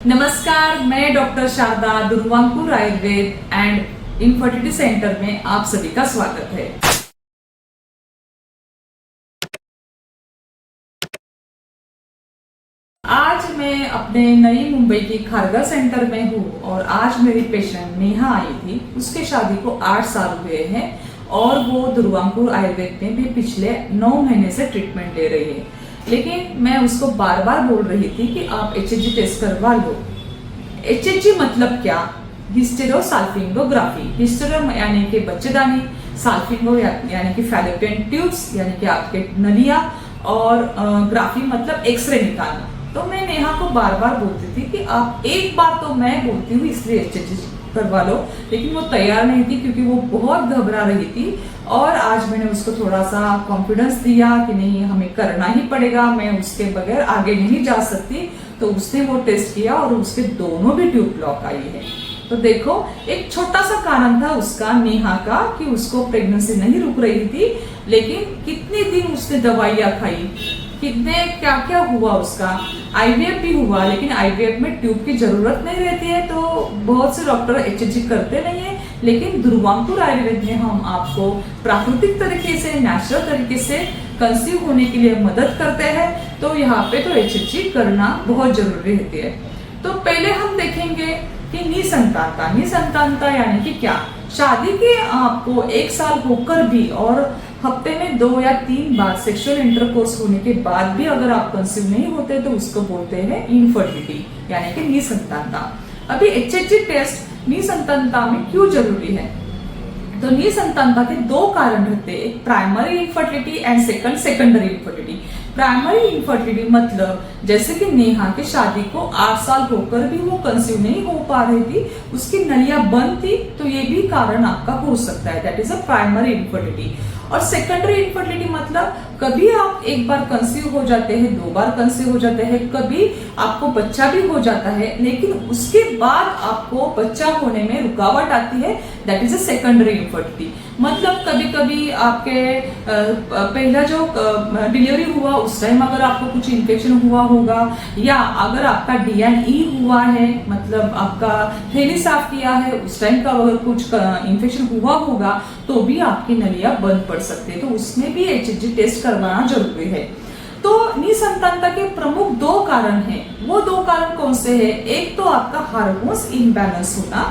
नमस्कार, मैं doctor Sharda Durvankur Ayurved and infertility centre में आप सभी का स्वागत है। आज मैं अपने नई मुंबई की खारगा सेंटर में हूँ और आज मेरी पेशेंट नेहा आई थी। उसके शादी को 8 साल हुए हैं और वो दुर्वांकुर आयुर्वेद में भी पिछले 9 महीने से ट्रीटमेंट ले रही है। लेकिन मैं उसको बार बार बोल रही थी कि आप HCG टेस्ट करवा लो। HCG मतलब क्या? हिस्टेरोसाल्पिंगोग्राफी। हिस्टेरो यानी कि बच्चेदानी, साल्पिंगो यानी कि फैलोपियन ट्यूब्स यानी कि आपके नलिया, और ग्राफी मतलब एक्सरे निकालना। तो मैं नेहा को बार बार बोलती थी कि आप एक बार तो मैं बोलती हूँ इसलिए HCG करवा लो, लेकिन वो तैयार नहीं थी क्योंकि वो बहुत घबरा रही थी। और आज मैंने उसको थोड़ा सा कॉन्फिडेंस दिया कि नहीं, हमें करना ही पड़ेगा, मैं उसके बगैर आगे नहीं जा सकती। तो उसने वो टेस्ट किया और उसके दोनों भी ट्यूब ब्लॉक आई है। तो देखो, एक छोटा सा कारण था उसका, नेहा का, कि उसको प्रेगनेंसी नहीं रुक रही थी। लेकिन कितने दिन उसने दवाइयाँ खाई, कितने क्या क्या हुआ उसका। IVF भी हुआ, लेकिन IVF में ट्यूब की जरूरत नहीं रहती है, तो बहुत से डॉक्टर HCG करते नहीं है। लेकिन दुर्वांकुर आयुर्वेद में हम आपको प्राकृतिक तरीके से, नेचुरल तरीके से कंसीव होने के लिए मदद करते हैं। तो यहाँ पे तो HCG करना बहुत जरूरी रहती है। तो पहले हम देखेंगे कि निसंतानता। निसंतानता यानी कि क्या? शादी के आपको 1 साल होकर भी और हफ्ते में 2 या 3 बार सेक्सुअल इंटरकोर्स होने के बाद भी अगर आप कंसीव नहीं होते तो उसको बोलते हैं इनफर्टिलिटी यानी कि निसंतानता। अभी HCG टेस्ट निसंतानता में क्यों जरूरी है? तो निसंतानता के 2 कारण रहते हैं, एक primary infertility and secondary infertility. Primary infertility मतलब जैसे कि नेहा की शादी को 8 साल होकर भी वो कंसीव नहीं हो पा रही थी, उसकी नलियां बंद थी, तो ये भी कारण आपका हो सकता है, that is a primary infertility. और सेकेंडरी इनफर्टिलिटी मतलब कभी आप एक बार कंसीव हो जाते हैं, 2 बार कंसीव हो जाते हैं, कभी आपको बच्चा भी हो जाता है, लेकिन उसके बाद आपको बच्चा होने में रुकावट आती है, that is a secondary infertility. मतलब कभी कभी आपके पहला जो डिलीवरी हुआ उस टाइम अगर आपको कुछ इन्फेक्शन हुआ होगा, या अगर आपका DNE हुआ है, मतलब आपका थैली साफ किया है, उस टाइम का अगर कुछ इन्फेक्शन हुआ होगा तो भी आपकी नलियां बंद पड़ सकती है, तो उसमें भी HCG टेस्ट करवाना जरूरी है। तो निसंतानता के प्रमुख 2 कारण हैं। वो 2 कारण कौन से हैं? एक तो आपका हार्मोन्स इम्बैलेंस होना,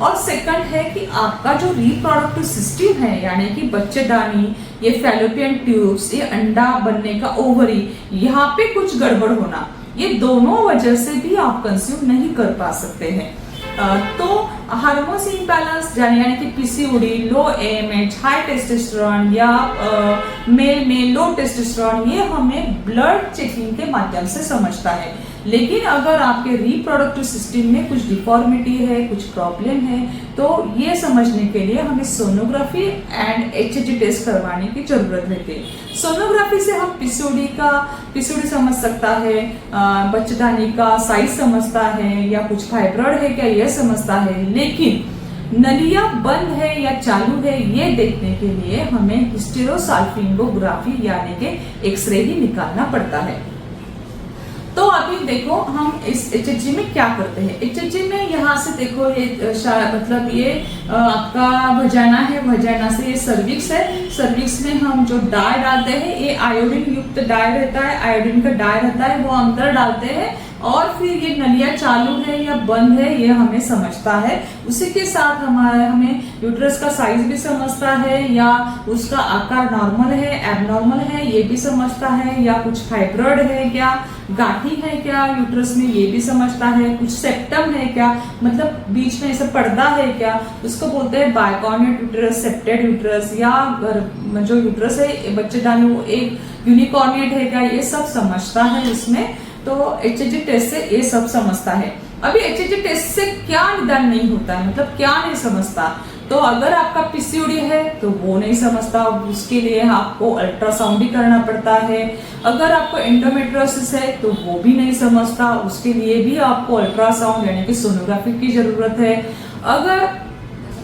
और सेकंड है कि आपका जो रिप्रोडक्टिव सिस्टम है, यानी कि बच्चेदानी, ये फैलोपियन ट्यूब्स, ये अंडा बनने का ओवरी, यहाँ पे कुछ गड़बड़ होना। ये दोनों वजह से भी आप कंसीव नहीं कर पा सकते हैं। तो हार्मोन्स इम्बैलेंस यानी कि PCOD, लो AMH, हाई टेस्टोस्टेरोन, या मेल में लो टेस्टोस्टेरोन, ये हमें ब्लड चेकिंग के माध्यम से समझता है। लेकिन अगर आपके रिप्रोडक्टिव सिस्टम में कुछ डिफॉर्मिटी है, कुछ प्रॉब्लम है, तो ये समझने के लिए हमें सोनोग्राफी एंड HCG टेस्ट करवाने की जरूरत रहती है। सोनोग्राफी से हम PCOD समझ सकता है, बच्चेदानी का साइज समझता है, या कुछ फाइब्रॉइड है क्या ये समझता है। लेकिन नलियां बंद है या चालू है ये देखने के लिए हमें हिस्टेरोसाल्पिंगोग्राफी यानी कि एक्सरे ही निकालना पड़ता है। तो अभी देखो हम इस HCG में क्या करते हैं। HCG में यहाँ से देखो, ये मतलब ये आपका वजाना है, वजाना से ये सर्विक्स है। सर्विक्स में हम जो डाई डालते हैं, ये आयोडीन युक्त डाई रहता है, आयोडीन का डाई रहता है, वो अंदर डालते हैं, और फिर ये नलियां चालू है या बंद है ये हमें समझता है। उसी के साथ हमें यूट्रस का साइज भी समझता है, या उसका आकार नॉर्मल है, एबनॉर्मल है, ये भी समझता है, या कुछ फाइब्रॉइड है क्या, गांठी है क्या यूट्रस में, ये भी समझता है, कुछ सेप्टम है क्या, मतलब बीच में ऐसा पर्दा है क्या, उसको बोलते हैं बाइकॉर्नियट यूट्रस, सेप्टेड यूट्रस, या जो यूट्रस है बच्चेदानी वो एक यूनिकॉर्नियट है क्या, ये सब समझता है उसमें। तो HCG टेस्ट से ये सब समझता है। अभी HCG टेस्ट से क्या निदान नहीं होता है, मतलब क्या नहीं समझता? तो अगर आपका PCOD है तो वो नहीं समझता, उसके लिए आपको अल्ट्रासाउंड भी करना पड़ता है। अगर आपको एंडोमेट्रियोसिस है तो वो भी नहीं समझता, उसके लिए भी आपको अल्ट्रासाउंड यानी कि सोनोग्राफी की जरूरत है।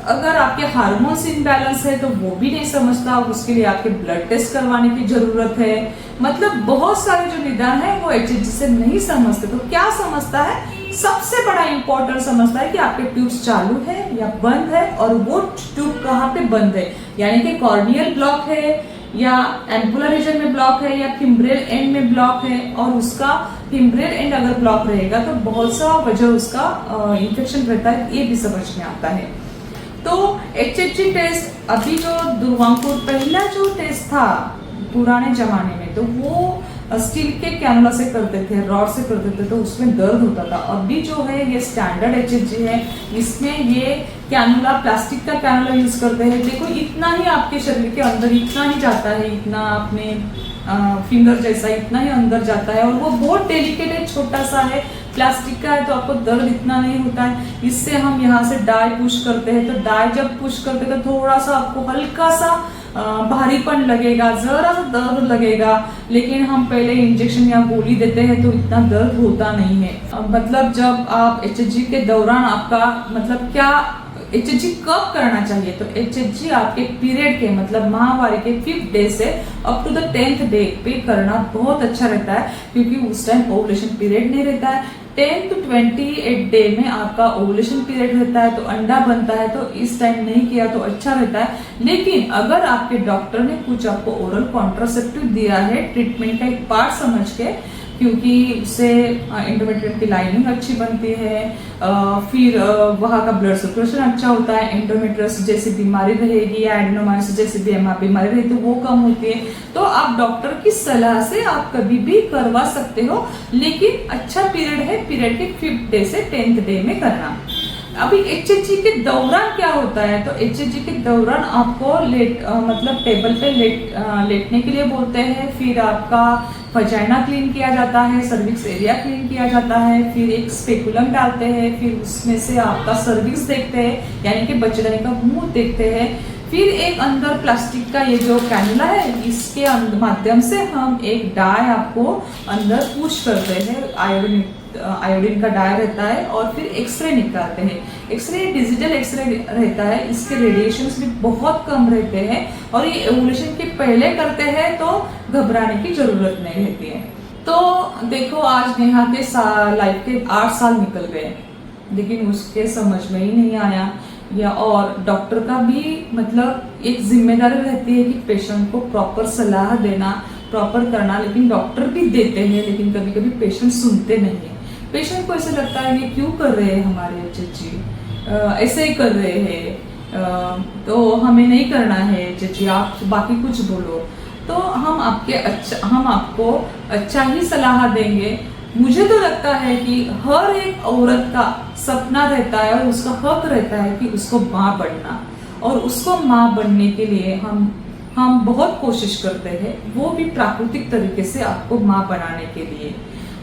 अगर आपके हार्मोन्स इनबैलेंस है तो वो भी नहीं समझता, उसके लिए आपके ब्लड टेस्ट करवाने की जरूरत है। मतलब बहुत सारे जो निदान है वो HCG से नहीं समझते। तो क्या समझता है? सबसे बड़ा इंपॉर्टेंट समझता है कि आपके ट्यूब्स चालू है या बंद है, और वो ट्यूब कहाँ पे बंद है, यानी कि कॉर्नियल ब्लॉक है या एम्पुलर रीजन में ब्लॉक है या फिम्ब्रेल एंड में ब्लॉक है। और उसका फिम्ब्रेल एंड अगर ब्लॉक रहेगा तो बहुत सा वजह उसका इन्फेक्शन रहता है, ये भी समझ में आता है। तो HHG टेस्ट अभी जो दुर्वांकुर पहला जो टेस्ट था पुराने जमाने में, तो वो स्टील के कैनुला से करते थे, रॉड से करते थे, तो उसमें दर्द होता था। अभी जो है ये स्टैंडर्ड HHG है, इसमें ये कैनुला प्लास्टिक का कैनुला यूज करते हैं। देखो इतना ही आपके शरीर के अंदर इतना ही जाता है, इतना अपने फिंगर जैसा इतना ही अंदर जाता है, और वो बहुत डेलिकेट है, छोटा सा है, प्लास्टिक का है, तो आपको दर्द इतना नहीं होता है। इससे हम यहाँ से डाई पुश करते हैं, तो डाई जब पुश करते हैं तो थोड़ा सा आपको हल्का सा भारीपन लगेगा, जरा सा दर्द लगेगा, लेकिन हम पहले इंजेक्शन या गोली देते हैं तो इतना दर्द होता नहीं है। मतलब जब आप HHG के दौरान आपका मतलब क्या HHG कब करना चाहिए, तो HHG आपके पीरियड के मतलब माहवारी के 5th डे से up to the 10th day पे करना बहुत अच्छा रहता है, क्योंकि उस टाइम ओवुलेशन पीरियड नहीं रहता है। 10 to 28 डे में आपका ओवुलेशन पीरियड रहता है, तो अंडा बनता है, तो इस टाइम नहीं किया तो अच्छा रहता है। लेकिन अगर आपके डॉक्टर ने कुछ आपको ओरल कॉन्ट्रासेप्टिव दिया है ट्रीटमेंट का एक पार्ट समझ के, क्योंकि उससे एंडोमेट्रियम की लाइनिंग अच्छी बनती है, फिर वहाँ का ब्लड सर्कुलेशन अच्छा होता है, एंडोमेट्रियस जैसी बीमारी रहेगी या एडेनोमायोसिस जैसी बीमारी रहेगी तो वो कम होती है। तो आप डॉक्टर की सलाह से आप कभी भी करवा सकते हो, लेकिन अच्छा पीरियड है, पीरियड के 5th डे से 10th डे में करना। अभी HHG के दौरान क्या होता है, तो HHG के दौरान आपको मतलब टेबल पे लेटने के लिए बोलते हैं, फिर आपका वजाइना क्लीन किया जाता है, सर्विक्स एरिया क्लीन किया जाता है, फिर एक स्पेकुलम डालते हैं, फिर उसमें से आपका सर्विक्स देखते हैं, यानी कि बच्चेदानी का मुंह देखते हैं, फिर एक अंदर प्लास्टिक का ये जो कैनुला है इसके माध्यम से हम एक डाई आपको अंदर पुश करते हैं, आयोडीन का डाई रहता है, और फिर एक्सरे निकालते हैं। एक्सरे डिजिटल एक्सरे रहता है, इसके रेडिएशंस भी बहुत कम रहते हैं, और ये एवोल्यूशन के पहले करते हैं तो घबराने की जरूरत नहीं रहती है। तो देखो आज नेहा के लाइफ के 8 साल निकल गए, लेकिन उसके समझ में ही नहीं आया, या और डॉक्टर का भी मतलब एक जिम्मेदारी रहती है कि पेशेंट को प्रॉपर सलाह देना, प्रॉपर करना, लेकिन डॉक्टर भी देते हैं, लेकिन कभी कभी पेशेंट सुनते नहीं है। पेशेंट को ऐसे लगता है ये क्यों कर रहे हैं हमारे HHG, ऐसे ही कर रहे हैं, तो हमें नहीं करना है HHG, आप बाकी कुछ बोलो। तो हम आपको अच्छा ही सलाह देंगे। मुझे तो लगता है कि हर एक औरत का सपना रहता है और उसका हक रहता है कि उसको माँ बनना, और उसको माँ बनने के लिए हम बहुत कोशिश करते हैं, वो भी प्राकृतिक तरीके से आपको माँ बनाने के लिए।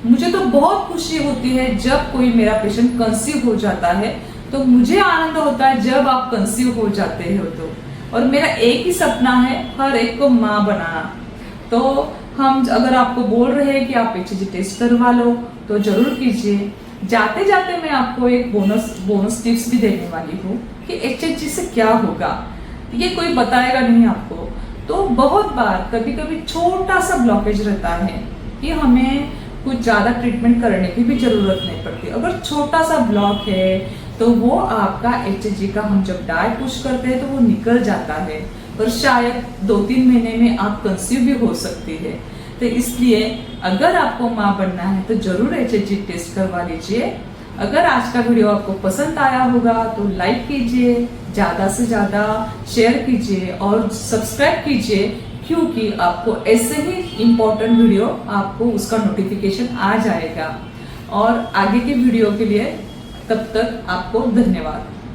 मुझे तो बहुत खुशी होती है जब कोई मेरा पेशेंट कंसीव हो जाता है, तो मुझे आनंद होता है जब आप कंसीव हो जाते हो तो। और मेरा एक ही सपना है हर एक को माँ बनाना। तो हम अगर आपको बोल रहे हैं कि आप HHG टेस्ट करवा लो तो जरूर कीजिए। जाते जाते मैं आपको एक बोनस टिप्स भी देने वाली हूँ कि HHG से क्या होगा, ये कोई बताएगा नहीं आपको। तो बहुत बार कभी कभी छोटा सा ब्लॉकेज रहता है कि हमें कुछ ज्यादा ट्रीटमेंट करने की भी जरूरत नहीं पड़ती। अगर छोटा सा ब्लॉक है तो वो आपका HHG का हम जब डाई पुश करते हैं तो वो निकल जाता है, और शायद 2-3 महीने में आप कंसीव भी हो सकती है। तो इसलिए अगर आपको माँ बनना है तो जरूर HHG टेस्ट करवा लीजिए। अगर आज का वीडियो आपको पसंद आया होगा तो लाइक कीजिए, ज्यादा से ज्यादा शेयर कीजिए और सब्सक्राइब कीजिए, क्योंकि आपको ऐसे ही इम्पोर्टेंट वीडियो आपको उसका नोटिफिकेशन आ जाएगा। और आगे के वीडियो के लिए तब तक आपको धन्यवाद।